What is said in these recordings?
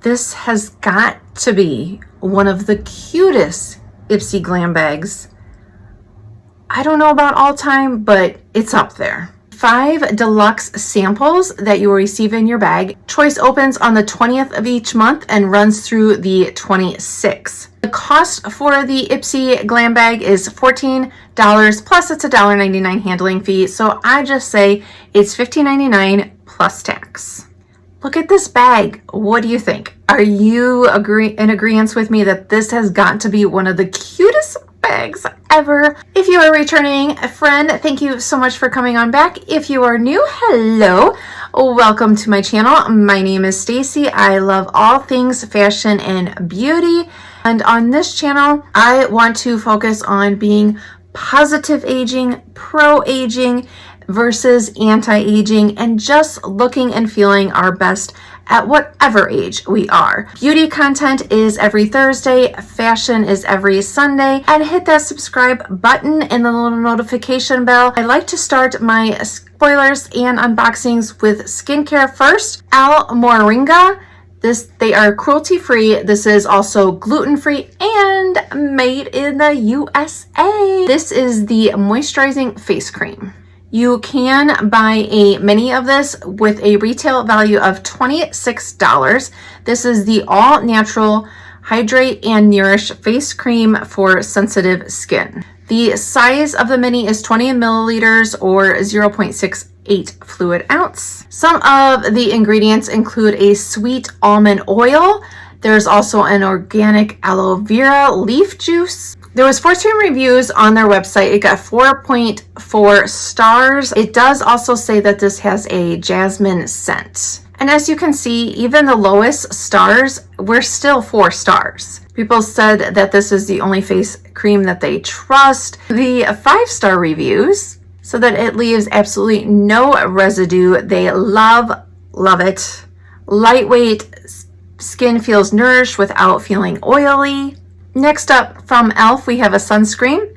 This has got to be one of the cutest Ipsy Glam bags. I don't know about all time, but it's up there. 5 deluxe samples that you will receive in your bag. Choice opens on the 20th of each month and runs through the 26th. The cost for the Ipsy Glam Bag is $14 plus it's a $1.99 handling fee. So I just say it's $15.99 plus tax. Look at this bag. What do you think? Are you in agreement with me that this has got to be one of the cutest bags ever? If you are a returning friend, thank you so much for coming on back. If you are new, hello. Welcome to my channel. My name is Stacy. I love all things fashion and beauty. And on this channel, I want to focus on being positive aging, pro-aging versus anti-aging, and just looking and feeling our best at whatever age we are. Beauty content is every Thursday, fashion is every Sunday, and hit that subscribe button and the little notification bell. I like to start my spoilers and unboxings with skincare first. Moringa. They are cruelty-free. This is also gluten-free and made in the USA. This is the moisturizing face cream. You can buy a mini of this with a retail value of $26. This is the all natural hydrate and nourish face cream for sensitive skin. The size of the mini is 20 milliliters or 0.68 fluid ounce. Some of the ingredients include a sweet almond oil. There's also an organic aloe vera leaf juice. There was 14 reviews on their website. It got 4.4 stars. It does also say that this has a jasmine scent. And as you can see, even the lowest stars were still 4 stars. People said that this is the only face cream that they trust. The 5-star reviews so that it leaves absolutely no residue. They love it. Lightweight, skin feels nourished without feeling oily. Next up from e.l.f. we have a sunscreen.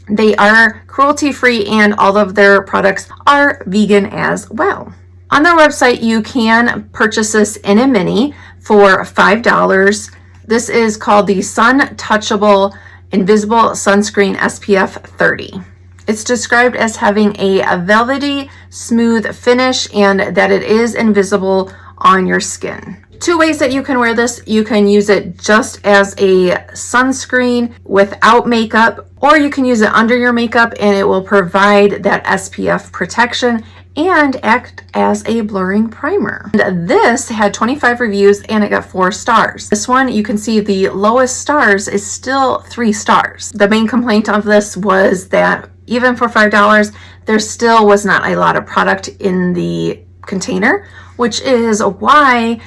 They are cruelty-free and all of their products are vegan as well. On their website you can purchase this in a mini for $5. This is called the Sun Touchable Invisible Sunscreen SPF 30. It's described as having a velvety, smooth finish and that it is invisible on your skin. 2 ways that you can wear this. You can use it just as a sunscreen without makeup, or you can use it under your makeup and it will provide that SPF protection and act as a blurring primer. And this had 25 reviews and it got 4 stars. This one, you can see the lowest stars is still 3 stars. The main complaint of this was that even for $5, there still was not a lot of product in the container, which is why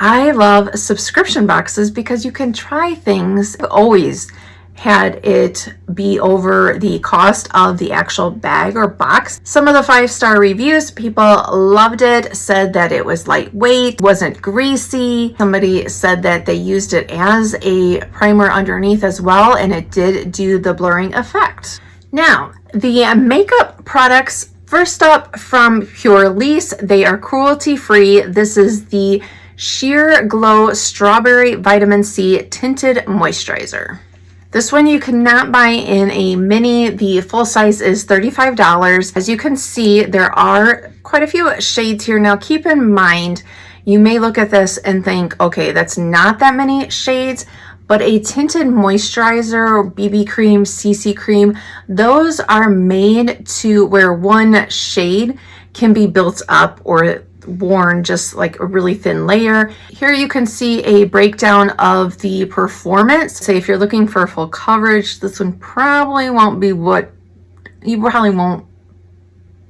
I love subscription boxes, because you can try things. I've always had it be over the cost of the actual bag or box. Some of the 5-star reviews, people loved it, said that it was lightweight, wasn't greasy. Somebody said that they used it as a primer underneath as well, and it did do the blurring effect. Now, the makeup products, first up from Pure Lease, they are cruelty-free. This is the Sheer Glow Strawberry Vitamin C Tinted Moisturizer. This one you cannot buy in a mini. The full size is $35. As you can see, there are quite a few shades here. Now keep in mind, you may look at this and think, okay, that's not that many shades, but a tinted moisturizer, BB cream, CC cream, those are made to where one shade can be built up or worn just like a really thin layer. Here you can see a breakdown of the performance. Say if you're looking for full coverage, this one probably won't be what you probably won't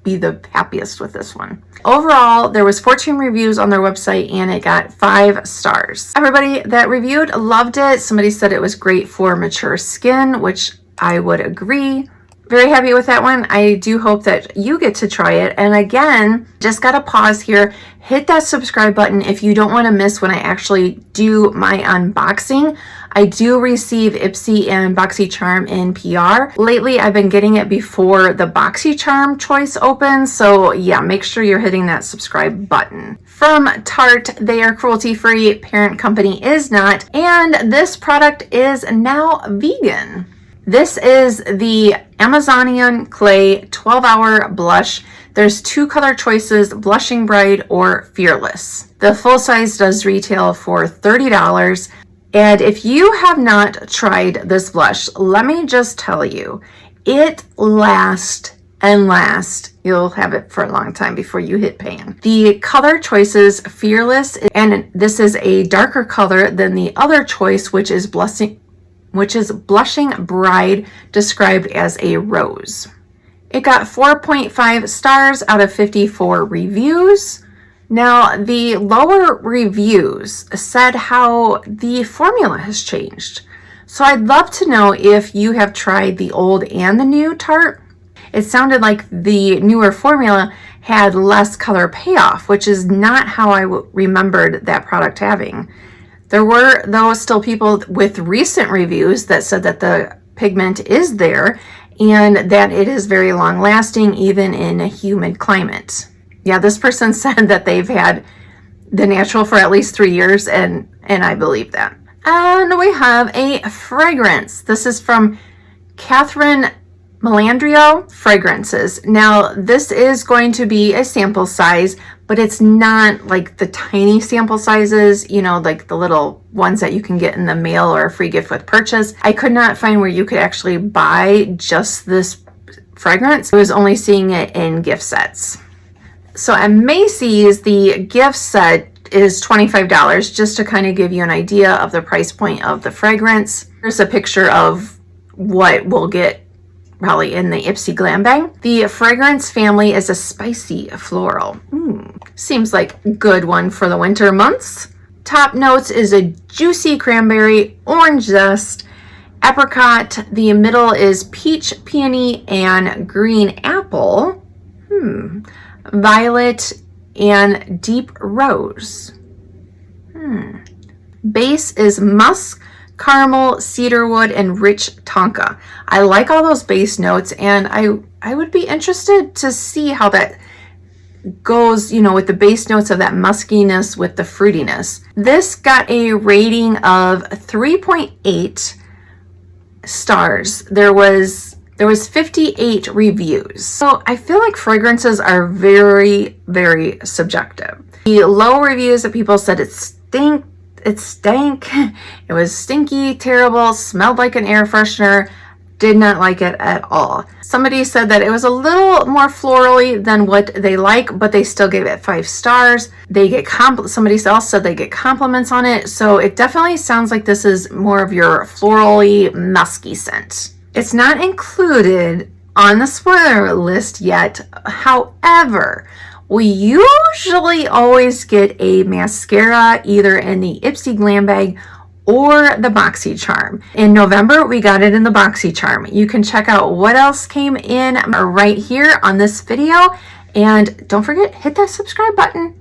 be the happiest with this one. Overall, there was 14 reviews on their website and it got 5 stars. Everybody that reviewed loved it. Somebody said it was great for mature skin, which I would agree. very happy with that one. I do hope that you get to try it. And again, just got to pause here. Hit that subscribe button if you don't want to miss when I actually do my unboxing. I do receive Ipsy and Boxycharm in PR. Lately, I've been getting it before the Boxycharm choice opens. So yeah, make sure you're hitting that subscribe button. From Tarte, they are cruelty-free. Parent company is not. And this product is now vegan. This is the Amazonian Clay 12-Hour Blush. There's 2 color choices, Blushing Bride or Fearless. The full size does retail for $30. And if you have not tried this blush, let me just tell you, it lasts and lasts. You'll have it for a long time before you hit pan. The color choices, Fearless, and this is a darker color than the other choice, which is Blushing Bride, described as a rose. It got 4.5 stars out of 54 reviews. Now, the lower reviews said how the formula has changed. So I'd love to know if you have tried the old and the new Tarte. It sounded like the newer formula had less color payoff, which is not how I remembered that product having. There were, though, still people with recent reviews that said that the pigment is there and that it is very long lasting even in a humid climate. Yeah, this person said that they've had the natural for at least 3 years, and I believe that. And we have a fragrance. This is from Catherine Melandrio Fragrances. Now, this is going to be a sample size, but it's not like the tiny sample sizes, you know, like the little ones that you can get in the mail or a free gift with purchase. I could not find where you could actually buy just this fragrance. I was only seeing it in gift sets. So at Macy's, the gift set is $25, just to kind of give you an idea of the price point of the fragrance. Here's a picture of what we'll get probably in the Ipsy Glam Bag. The fragrance family is a spicy floral. Seems like a good one for the winter months. Top notes is a juicy cranberry, orange zest, apricot. The middle is peach, peony, and green apple. Violet and deep rose. Base is musk, caramel, cedarwood, and rich tonka. I like all those base notes, and I would be interested to see how that goes, you know, with the base notes of that muskiness with the fruitiness. This got a rating of 3.8 stars. There was 58 reviews. So I feel like fragrances are very, very subjective. The low reviews that people said it stank, it was stinky, terrible, smelled like an air freshener, did not like it at all. Somebody said that it was a little more florally than what they like, but they still gave it 5 stars. They get somebody else said they get compliments on it. So it definitely sounds like this is more of your florally, musky scent. It's not included on the spoiler list yet. However, we usually always get a mascara either in the Ipsy Glam Bag or the Boxycharm. In November, we got it in the Boxycharm. You can check out what else came in right here on this video. And don't forget, hit that subscribe button.